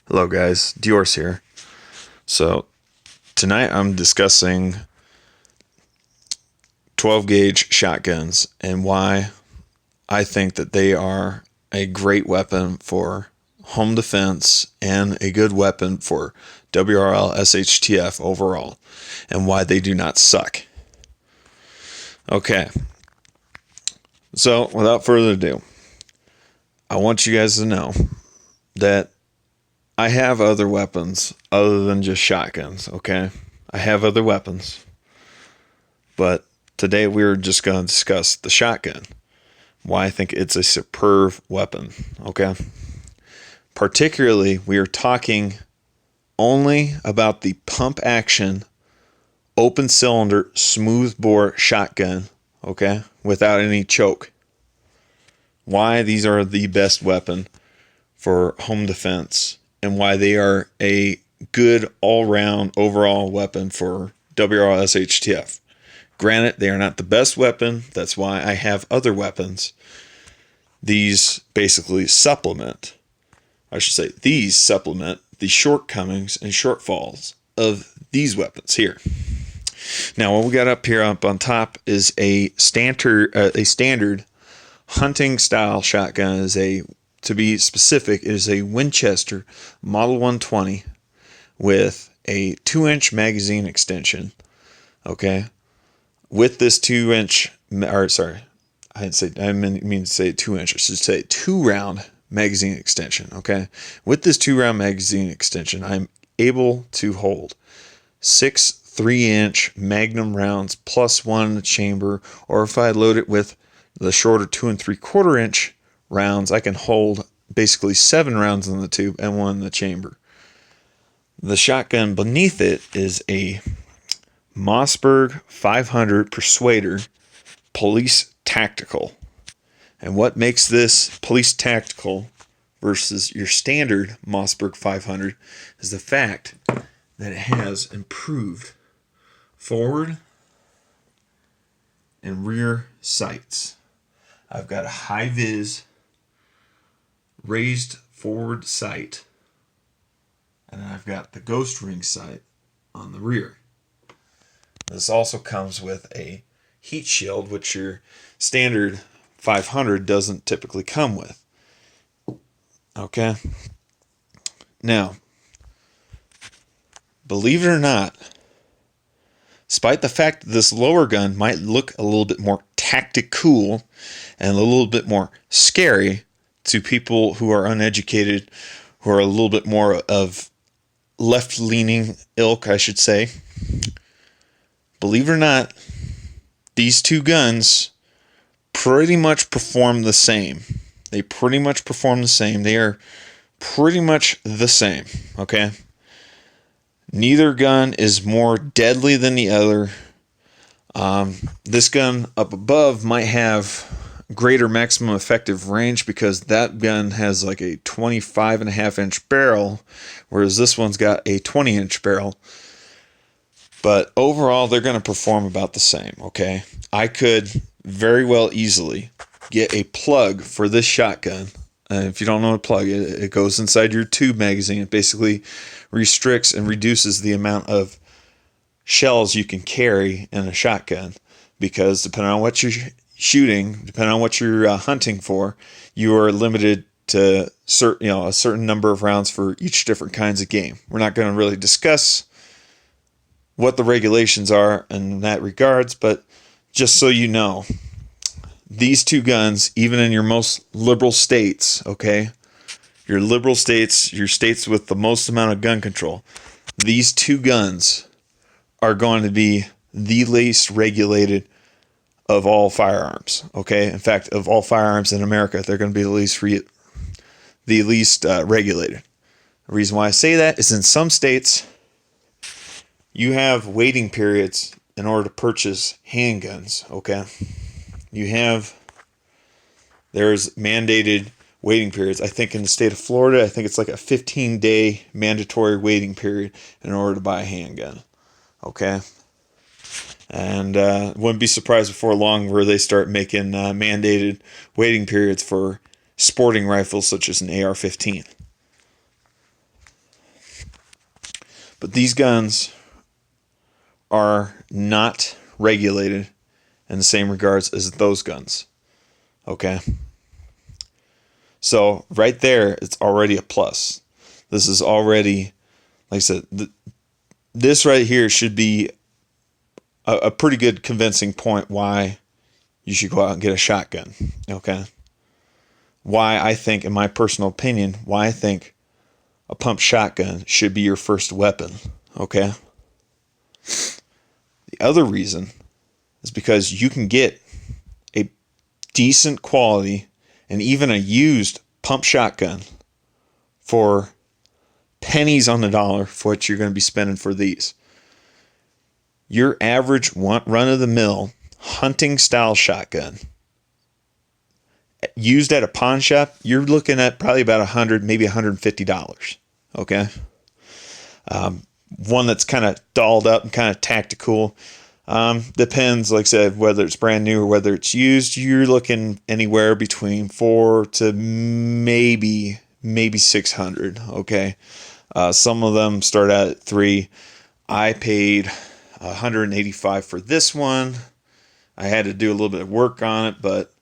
Hello guys, Dior's here. So tonight I'm discussing 12 gauge shotguns and why I think that they are a great weapon for home defense and a good weapon for WRL SHTF overall, and why they do not suck. Okay, so without further ado, I want you guys to know that I have other weapons other than just shotguns, okay? I have other weapons. But today we're just going to discuss the shotgun. Why I think it's a superb weapon, okay? Particularly, we are talking only about the pump action, open cylinder, smooth bore shotgun, okay? Without any choke. Why these are the best weapon for home defense, and why they are a good all-round overall weapon for WRSHTF. Granted, they are not the best weapon. That's why I have other weapons. These basically supplement, these supplement the shortcomings and shortfalls of these weapons here. Now, what we got up on top is a standard hunting style shotgun. To be specific, it is a Winchester Model 120 with a 2-inch magazine extension. Okay, with this 2-inch, I didn't mean to say 2-inch. I should say 2-round magazine extension. Okay, with this 2-round magazine extension, I'm able to hold 6 3-inch Magnum rounds plus one in the chamber, or if I load it with the shorter 2 3/4-inch rounds, I can hold basically 7 rounds in the tube and 1 in the chamber. The shotgun beneath it is a Mossberg 500 Persuader Police Tactical. And what makes this Police Tactical versus your standard Mossberg 500 is the fact that it has improved forward and rear sights. I've got a high vis raised forward sight, and I've got the ghost ring sight on the rear. This also comes with a heat shield, which your standard 500 doesn't typically come with. Okay. Now, believe it or not, despite the fact that this lower gun might look a little bit more tactical and a little bit more scary to people who are uneducated, who are a little bit more of left-leaning ilk, I should say. Believe it or not, these two guns pretty much perform the same. They pretty much perform the same. They are pretty much the same, okay? Neither gun is more deadly than the other. This gun up above might have greater maximum effective range because that gun has like a 25.5-inch barrel, whereas this one's got a 20-inch barrel. But overall, they're going to perform about the same, okay? I could very well easily get a plug for this shotgun. If you don't know what a plug is, it goes inside your tube magazine. It basically restricts and reduces the amount of shells you can carry in a shotgun, because depending on what you're shooting, depending on what you're hunting for, you are limited to a certain number of rounds for each different kinds of game. We're not going to really discuss what the regulations are in that regards, but just so you know, these two guns, even in your most liberal states, okay, your liberal states, your states with the most amount of gun control, these two guns are going to be the least regulated of all firearms, okay? In fact, of all firearms in America, they're going to be the least regulated. The reason why I say that is in some states, you have waiting periods in order to purchase handguns, okay? There's mandated waiting periods. I think in the state of Florida, I think it's like a 15-day mandatory waiting period in order to buy a handgun, okay? And wouldn't be surprised before long where they start making mandated waiting periods for sporting rifles such as an AR-15. But these guns are not regulated in the same regards as those guns. Okay? So right there, it's already a plus. This is already, like I said, this right here should be a pretty good convincing point why you should go out and get a shotgun. Okay? Why I think, in my personal opinion, why I think a pump shotgun should be your first weapon. Okay? The other reason is because you can get a decent quality and even a used pump shotgun for pennies on the dollar for what you're going to be spending for these. Your average run-of-the-mill hunting style shotgun used at a pawn shop, you're looking at probably about $100, maybe $150. Okay? One that's kind of dolled up and kind of tactical. Depends, like I said, whether it's brand new or whether it's used. You're looking anywhere between $400 to maybe $600. Okay, some of them start out at $300. I paid $185 for this one. I had to do a little bit of work on it, but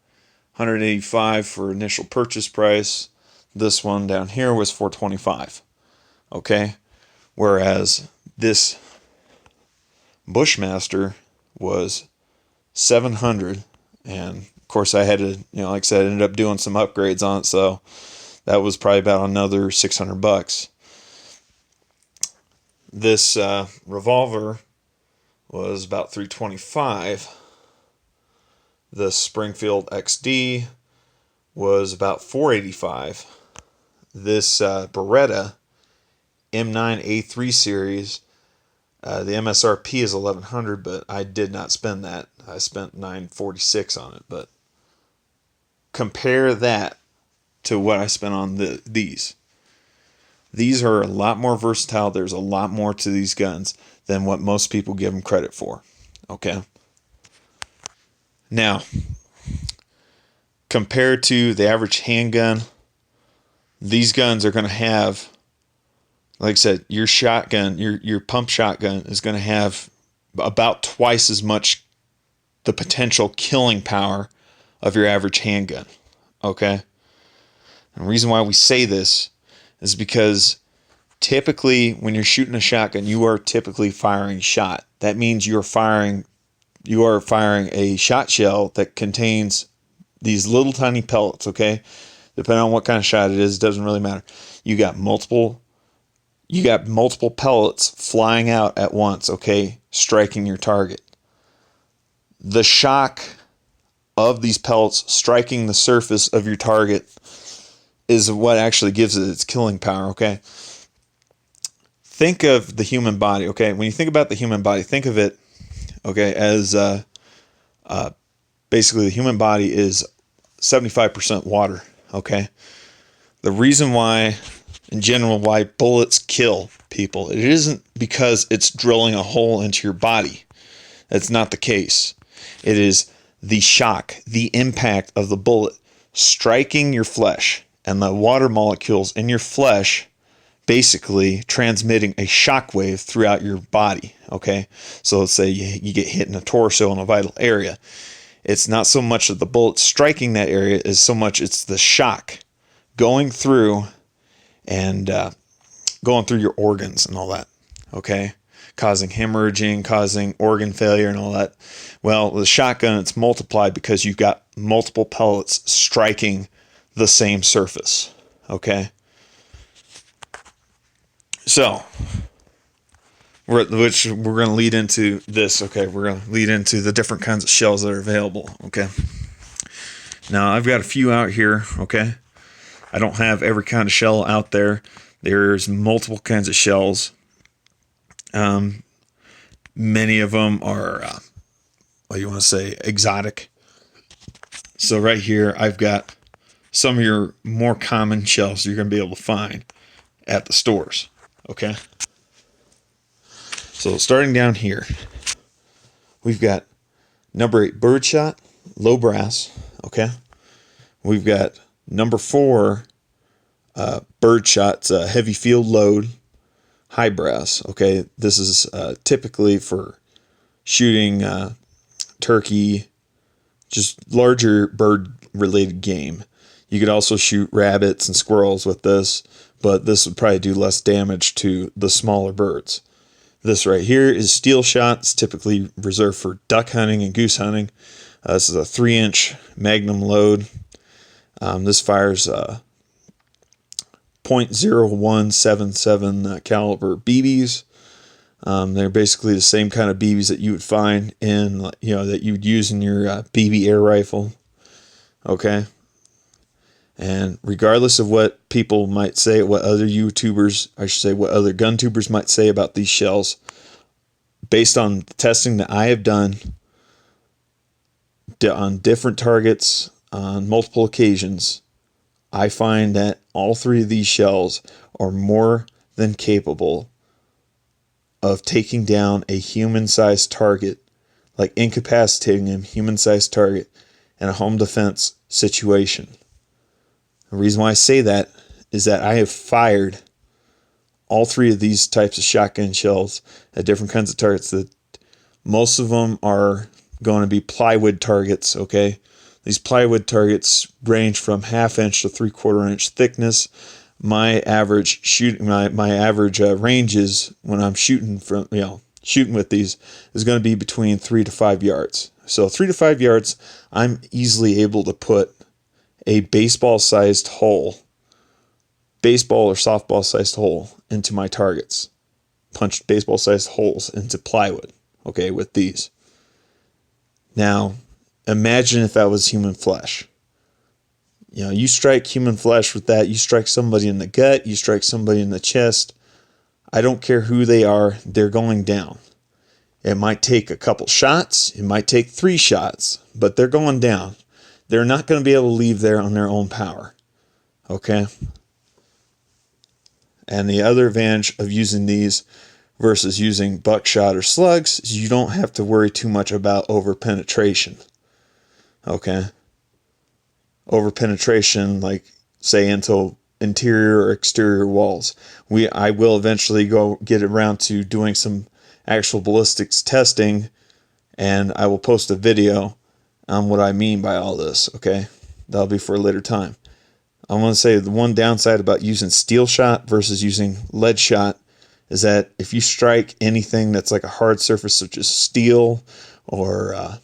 $185 for initial purchase price. This one down here was $425. Okay. Whereas this Bushmaster was $700, and of course I had to, like I said, I ended up doing some upgrades on it, so that was probably about another $600. This revolver was about $325. The Springfield XD was about $485. This Beretta M9A3 series, the MSRP is $1,100, but I did not spend that. I spent $946 on it. But compare that to what I spent on these. These are a lot more versatile. There's a lot more to these guns than what most people give them credit for. Okay. Now, compared to the average handgun, these guns are going to have, like I said, your shotgun, your pump shotgun is going to have about twice as much the potential killing power of your average handgun. Okay? And the reason why we say this is because typically when you're shooting a shotgun, you are typically firing shot. That means you are firing a shot shell that contains these little tiny pellets, okay? Depending on what kind of shot it is, it doesn't really matter. You got multiple pellets flying out at once, okay, striking your target. The shock of these pellets striking the surface of your target is what actually gives it its killing power, okay? Think of the human body, okay? When you think about the human body, think of it, okay, as basically the human body is 75% water, okay? The reason why, in general, why bullets kill people, it isn't because it's drilling a hole into your body. That's not the case. It is the shock, the impact of the bullet striking your flesh and the water molecules in your flesh basically transmitting a shock wave throughout your body, okay? So let's say you get hit in the torso in a vital area. It's not so much that the bullet striking that area as so much it's the shock going through and going through your organs and all that, okay? Causing hemorrhaging, causing organ failure and all that. Well, the shotgun, it's multiplied because you've got multiple pellets striking the same surface, okay? So, we're going to lead into this, okay? We're going to lead into the different kinds of shells that are available, okay? Now, I've got a few out here, okay? I don't have every kind of shell out there. There's multiple kinds of shells. Many of them are, exotic. So right here, I've got some of your more common shells you're going to be able to find at the stores, okay? So starting down here, we've got number 8 birdshot, low brass, okay? We've got number 4 birdshot's heavy field load, high brass. Okay, this is typically for shooting turkey, just larger bird-related game. You could also shoot rabbits and squirrels with this, but this would probably do less damage to the smaller birds. This right here is steel shots, typically reserved for duck hunting and goose hunting. This is a 3-inch magnum load. This fires .0177 caliber BBs. They're basically the same kind of BBs that you would find in, that you would use in your BB air rifle. Okay. And regardless of what people might say, what other YouTubers, I should say, what other gun tubers might say about these shells, based on the testing that I have done on different targets on multiple occasions, I find that all 3 of these shells are more than capable of taking down a human-sized target, like incapacitating a human-sized target in a home defense situation. The reason why I say that is that I have fired all 3 of these types of shotgun shells at different kinds of targets. That most of them are going to be plywood targets. Okay, these plywood targets range from 1/2 inch to 3/4 inch thickness. My average ranges when I'm shooting shooting with these is going to be between 3 to 5 yards. So 3 to 5 yards, I'm easily able to put a baseball or softball sized hole into my targets. Punch baseball sized holes into plywood, okay, with these. Now, imagine if that was human flesh. You strike human flesh with that, you strike somebody in the gut, you strike somebody in the chest. I don't care who they are, they're going down. It might take a couple shots, it might take 3 shots, but they're going down. They're not going to be able to leave there on their own power. Okay? And the other advantage of using these versus using buckshot or slugs is you don't have to worry too much about over-penetration. Okay? Over-penetration, like, say, into interior or exterior walls. I will eventually get around to doing some actual ballistics testing, and I will post a video on what I mean by all this, okay? That'll be for a later time. I want to say the one downside about using steel shot versus using lead shot is that if you strike anything that's like a hard surface such as steel or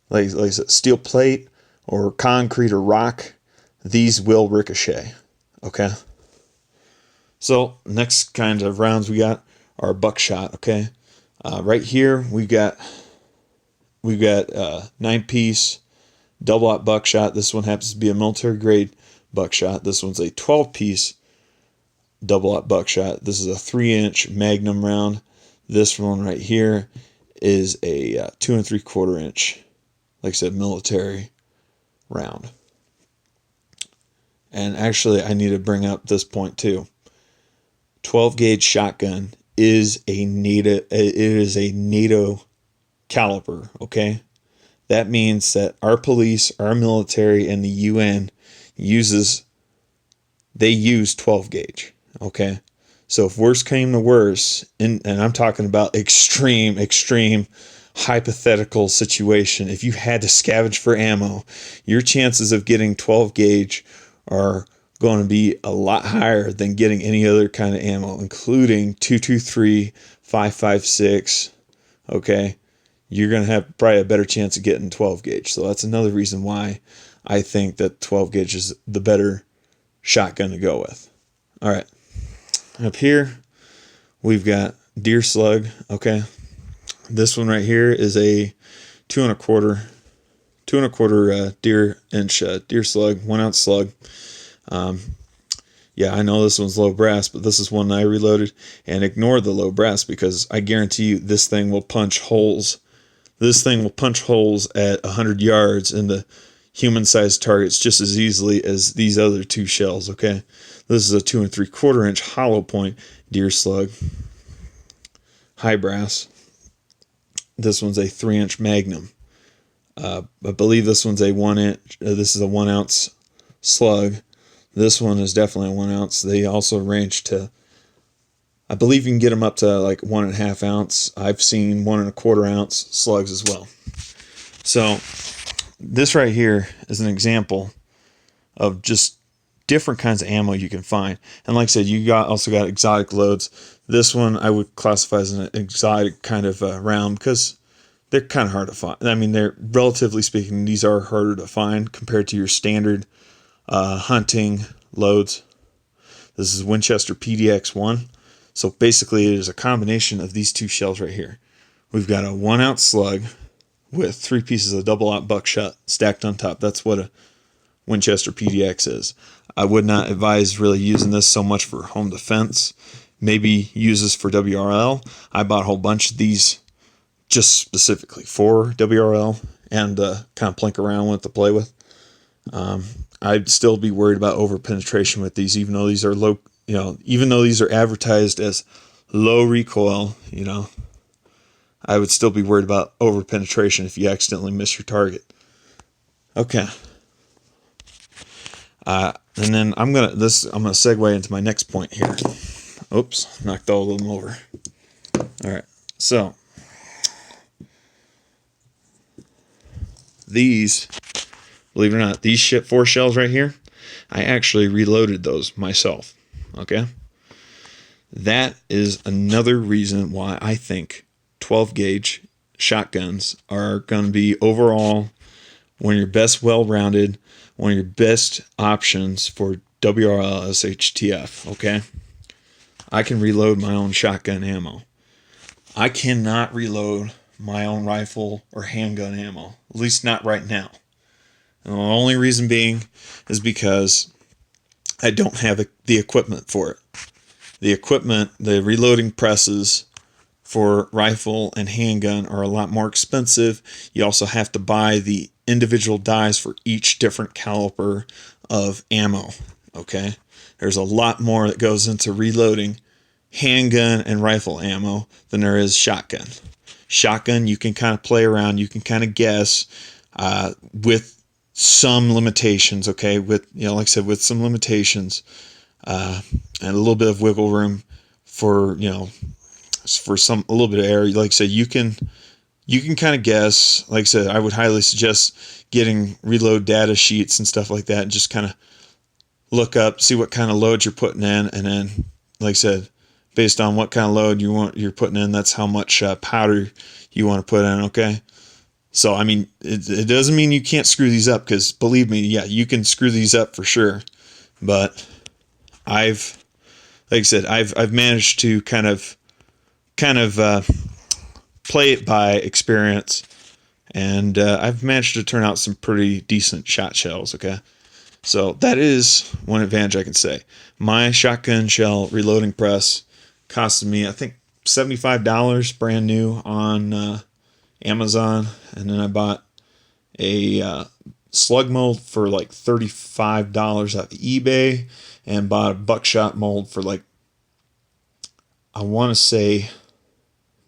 like I said, steel plate or concrete or rock, these will ricochet, okay? So next kind of rounds we got are buckshot, okay? Right here we've got 9-piece double-aught buckshot. This one happens to be a military grade buckshot. This one's a 12-piece double-aught buckshot. This is a 3-inch magnum round. This one right here is a 2 3/4 inch, like I said, military round. And actually, I need to bring up this point too. 12 gauge shotgun is a NATO caliber, okay? That means that our police, our military, and the UN use 12 gauge, okay? So if worse came to worse, and I'm talking about extreme hypothetical situation, if you had to scavenge for ammo, your chances of getting 12 gauge are going to be a lot higher than getting any other kind of ammo, including 223, 5.56, okay? You're going to have probably a better chance of getting 12 gauge. So that's another reason why I think that 12 gauge is the better shotgun to go with. All right. Up here, we've got deer slug, okay? This one right here is a 2 1/4 deer slug, 1 ounce slug. Yeah, I know this one's low brass, but this is one I reloaded, and ignore the low brass because I guarantee you this thing will punch holes. This thing will punch holes at 100 yards into human-sized targets just as easily as these other 2 shells, okay? This is a 2 3/4 inch hollow point deer slug, high brass. This one's a 3-inch magnum. I believe this one's a 1 inch. This is a 1 ounce slug. This one is definitely a 1 ounce. They also range to I believe you can get them up to like 1.5 ounce. I've seen 1.25 ounce slugs as well. So this right here is an example of just different kinds of ammo you can find. And like I said, you also got exotic loads. This one I would classify as an exotic kind of round because they're kind of hard to find. I mean, they're relatively speaking, these are harder to find compared to your standard hunting loads. This is Winchester PDX-1. So basically it is a combination of these two shells right here. We've got a 1 ounce slug with 3 pieces of double-aught buckshot stacked on top. That's what a Winchester PDX is. I would not advise really using this so much for home defense. Maybe use this for WRL. I bought a whole bunch of these just specifically for WRL and kind of plink around with to play with. I'd still be worried about over penetration with these, even though these are low. Even though these are advertised as low recoil, I would still be worried about over penetration if you accidentally miss your target. Okay. And then I'm gonna segue into my next point here. Oops, knocked all of them over. All right, so these, believe it or not, these 4 shells right here, I actually reloaded those myself. Okay, that is another reason why I think 12 gauge shotguns are going to be overall one of your best well-rounded, one of your best options for WRL SHTF, okay? I can reload my own shotgun ammo. I cannot reload my own rifle or handgun ammo, at least not right now. And the only reason being is because I don't have the equipment for it. The equipment, the reloading presses for rifle and handgun are a lot more expensive. You also have to buy the individual dies for each different caliber of ammo, okay? There's a lot more that goes into reloading handgun and rifle ammo than there is shotgun. Shotgun, you can kind of play around, you can kind of guess with some limitations, okay? With, like I said, with some limitations and a little bit of wiggle room for, for a little bit of air. Like I said, you can kind of guess. Like I said, I would highly suggest getting reload data sheets and stuff like that and just kind of look up, see what kind of load you're putting in, and then, like I said, based on what kind of load you're putting in, that's how much powder you want to put in, okay? So, I mean, it doesn't mean you can't screw these up, because believe me, yeah, you can screw these up for sure. But like I said, I've managed to kind of play it by experience, and I've managed to turn out some pretty decent shot shells, okay? So that is one advantage I can say. My shotgun shell reloading press costed me, I think, $75 brand new on Amazon, and then I bought a slug mold for like $35 off eBay, and bought a buckshot mold for like, I want to say,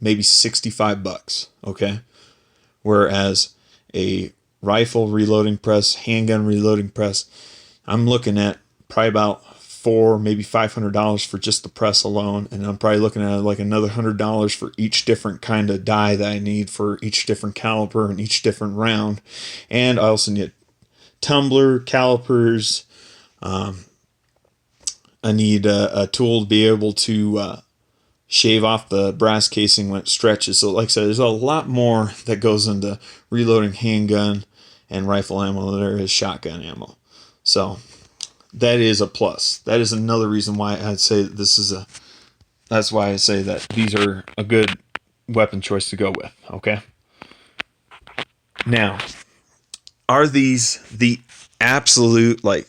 maybe $65, okay? Whereas a rifle reloading press, handgun reloading press, I'm looking at probably about $400, maybe $500 for just the press alone, and I'm probably looking at like another $100 for each different kind of die that I need for each different caliber and each different round. And I also need tumbler, calipers. I need a tool to be able to shave off the brass casing when it stretches. So like I said, there's a lot more that goes into reloading handgun and rifle ammo than there is shotgun ammo. So that is a plus. That is another reason why I'd say that that's why I say that these are a good weapon choice to go with, okay? Now, are these the absolute like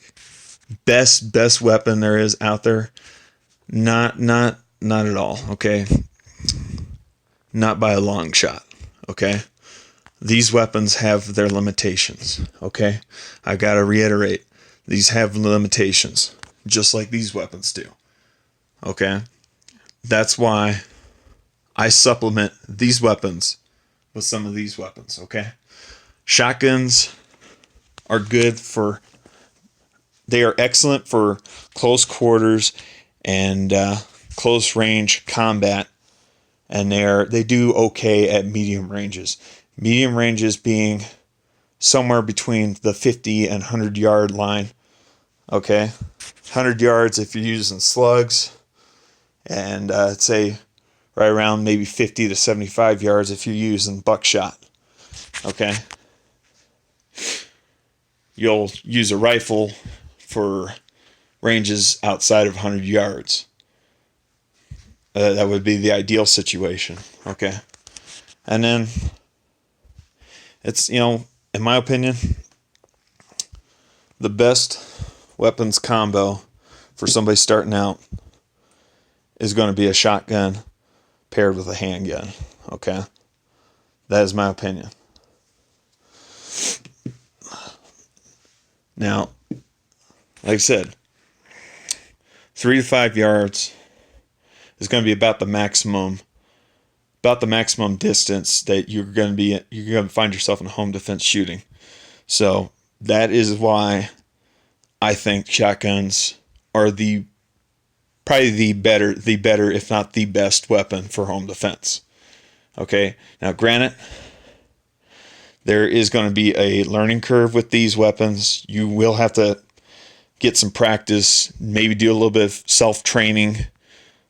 best weapon there is out there? Not at all, okay? Not by a long shot, okay? These weapons have their limitations, okay? I gotta reiterate, these have limitations, just like these weapons do, okay? That's why I supplement these weapons with some of these weapons, okay? Shotguns are good they are excellent for close quarters and close range combat, and they do okay at medium ranges. Medium ranges being somewhere between the 50 and 100 yard line. Okay, 100 yards if you're using slugs, and say right around maybe 50 to 75 yards if you're using buckshot. Okay, you'll use a rifle for ranges outside of 100 yards. That would be the ideal situation. Okay, and then it's, in my opinion, the best weapons combo for somebody starting out is going to be a shotgun paired with a handgun. Okay, that is my opinion. Now, like I said, 3 to 5 yards is going to be about the maximum distance that you're going to find yourself in home defense shooting. So that is why I think shotguns are probably the better, if not the best weapon for home defense. Okay, now granted, there is going to be a learning curve with these weapons. You will have to get some practice, maybe do a little bit of self-training,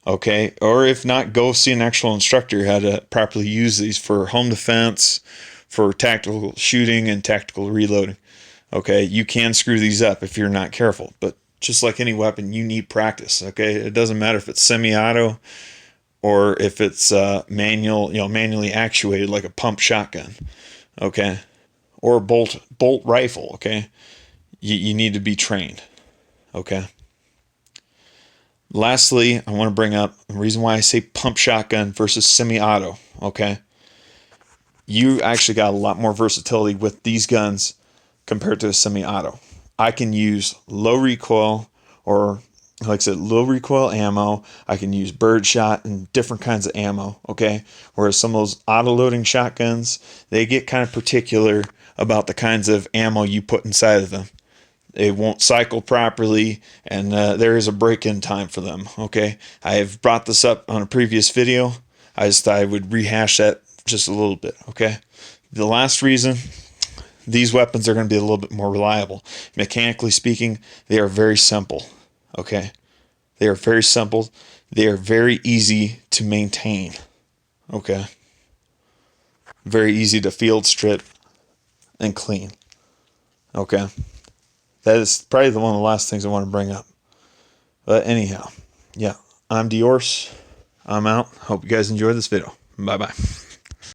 okay? Or if not, go see an actual instructor how to properly use these for home defense, for tactical shooting and tactical reloading, okay? You can screw these up if you're not careful, but just like any weapon, you need practice, okay? It doesn't matter if it's semi-auto or if it's manually actuated like a pump shotgun, okay? Or a bolt rifle, okay? You need to be trained, okay? Lastly, I want to bring up the reason why I say pump shotgun versus semi-auto, okay? You actually got a lot more versatility with these guns compared to a semi-auto. I can use low recoil, or like I said, low recoil ammo. I can use birdshot and different kinds of ammo, okay? Whereas some of those auto-loading shotguns, they get kind of particular about the kinds of ammo you put inside of them. It won't cycle properly, and there is a break-in time for them, okay? I have brought this up on a previous video. I just thought I would rehash that just a little bit, okay? The last reason these weapons are going to be a little bit more reliable. Mechanically speaking, they are very simple, okay? They are very simple. They are very easy to maintain, okay? Very easy to field strip and clean, okay? That is probably one of the last things I want to bring up. But anyhow, yeah, I'm Diorce. I'm out. Hope you guys enjoyed this video. Bye-bye.